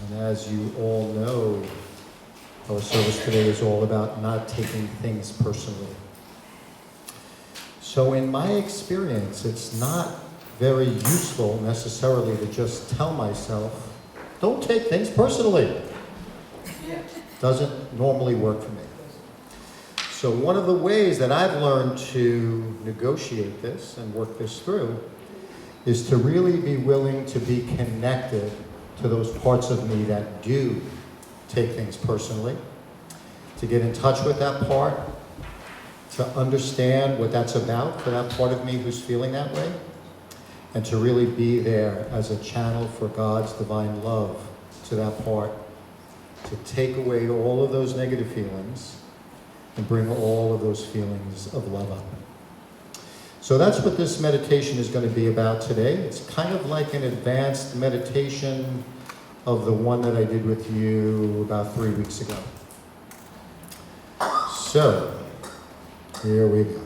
And as you all know, our service today is all about not taking things personally. So in my experience, it's not very useful necessarily to just tell myself, don't take things personally. Doesn't normally work for me. So one of the ways that I've learned to negotiate this and work this through is to really be willing to be connected to those parts of me that do take things personally, to get in touch with that part, to understand what that's about for that part of me who's feeling that way, and to really be there as a channel for God's divine love to that part, to take away all of those negative feelings and bring all of those feelings of love up. So that's what this meditation is going to be about today. It's kind of like an advanced meditation of the one that I did with you about 3 weeks ago. So, here we go.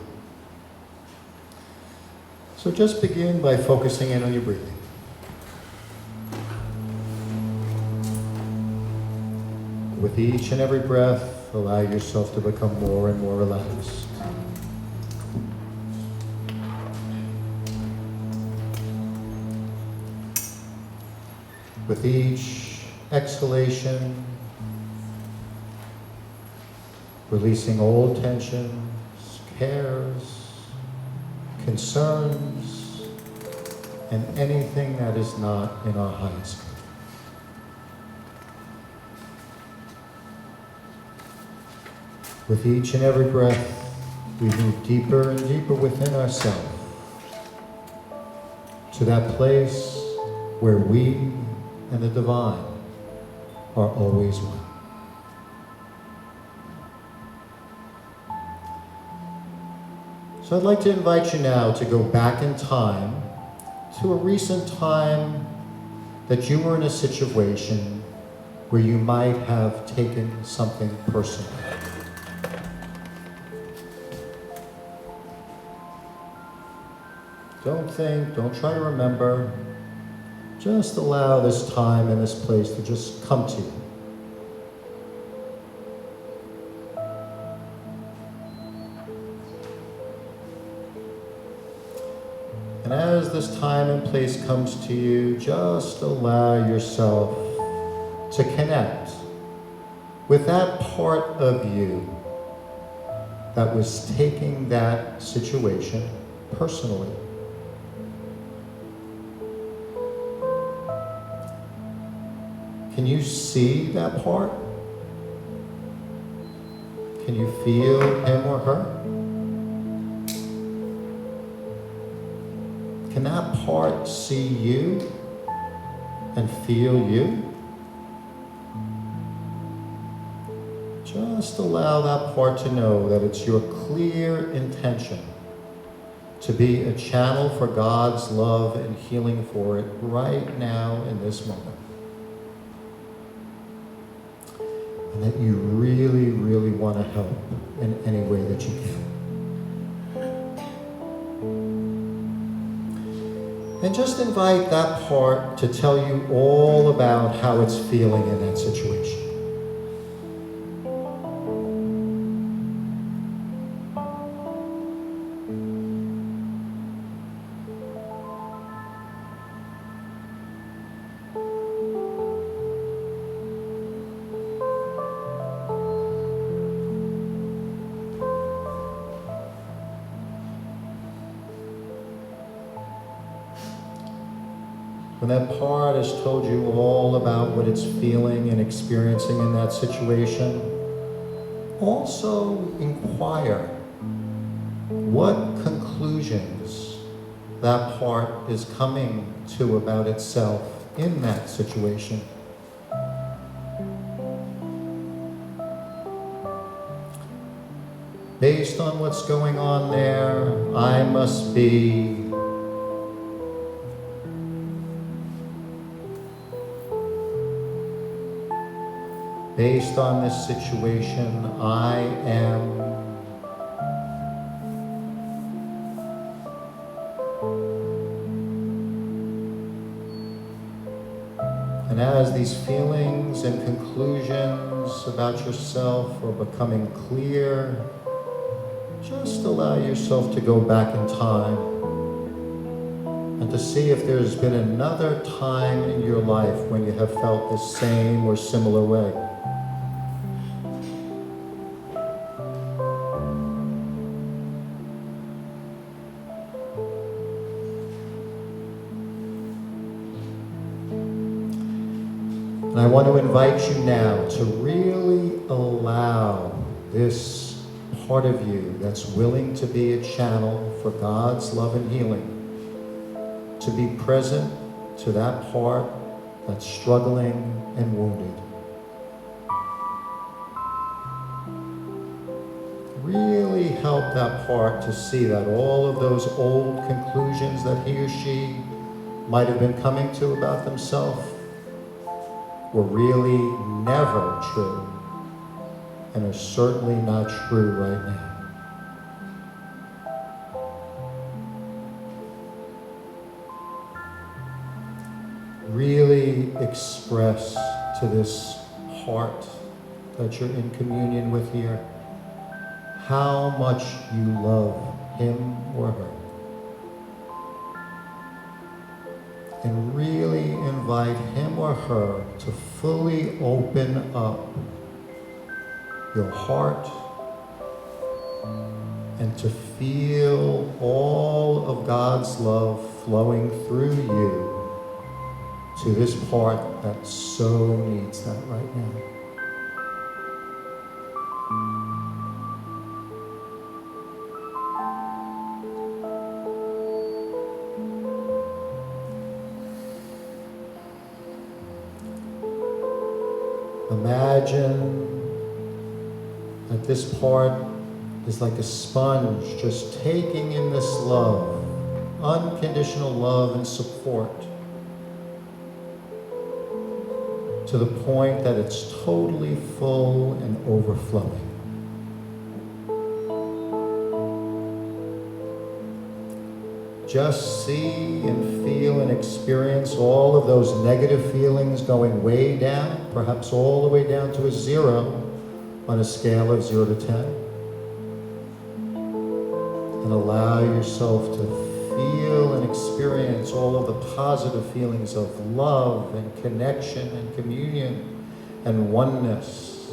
So just begin by focusing in on your breathing. With each and every breath, allow yourself to become more and more relaxed. With each exhalation, releasing all tensions, cares, concerns, and anything that is not in our highest good. With each and every breath, we move deeper and deeper within ourselves to that place where we and the divine are always one. So I'd like to invite you now to go back in time to a recent time that you were in a situation where you might have taken something personal. Don't think, don't try to remember. Just allow this time and this place to just come to you. And as this time and place comes to you, just allow yourself to connect with that part of you that was taking that situation personally. Can you see that part? Can you feel him or her? Can that part see you and feel you? Just allow that part to know that it's your clear intention to be a channel for God's love and healing for it right now in this moment. And that you really, really want to help in any way that you can. And just invite that part to tell you all about how it's feeling in that situation. When that part has told you all about what it's feeling and experiencing in that situation, also inquire what conclusions that part is coming to about itself in that situation. Based on what's going on there, I must be based on this situation, I am. And as the these feelings and conclusions about yourself are becoming clear, just allow yourself to go back in time and to see if there's been another time in your life when you have felt the same or similar way. And I want to invite you now to really allow this part of you that's willing to be a channel for God's love and healing to be present to that part that's struggling and wounded. Really help that part to see that all of those old conclusions that he or she might have been coming to about themselves were really never true and are certainly not true right now. Really express to this heart that you're in communion with here how much you love him or her. And really invite him or her to fully open up your heart and to feel all of God's love flowing through you to this part that so needs that right now. Imagine that this part is like a sponge just taking in this love, unconditional love and support, to the point that it's totally full and overflowing. Just see and feel and experience all of those negative feelings going way down, perhaps all the way down to a 0 on a scale of 0 to 10. And allow yourself to feel and experience all of the positive feelings of love and connection and communion and oneness,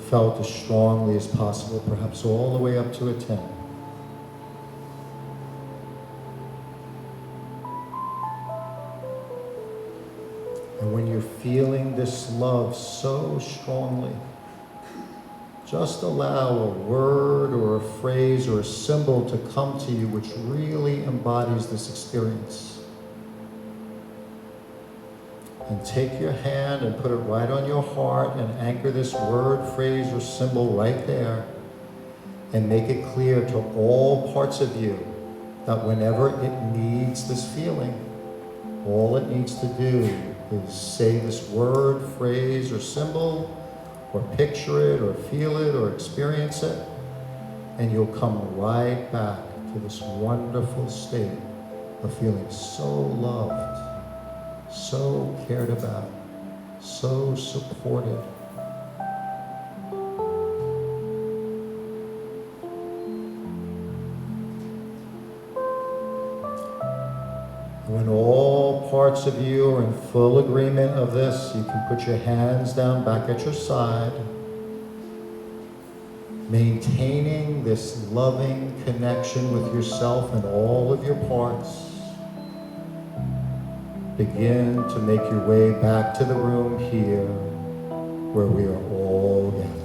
felt as strongly as possible, perhaps all the way up to a 10. And when you're feeling this love so strongly, just allow a word or a phrase or a symbol to come to you which really embodies this experience. And take your hand and put it right on your heart and anchor this word, phrase, or symbol right there. And make it clear to all parts of you that whenever it needs this feeling, all it needs to do is say this word, phrase, or symbol, or picture it, or feel it, or experience it, and you'll come right back to this wonderful state of feeling so loved, so cared about, so supported. When all parts of you are in full agreement of this, you can put your hands down back at your side, maintaining this loving connection with yourself and all of your parts. Begin to make your way back to the room here where we are all gathered.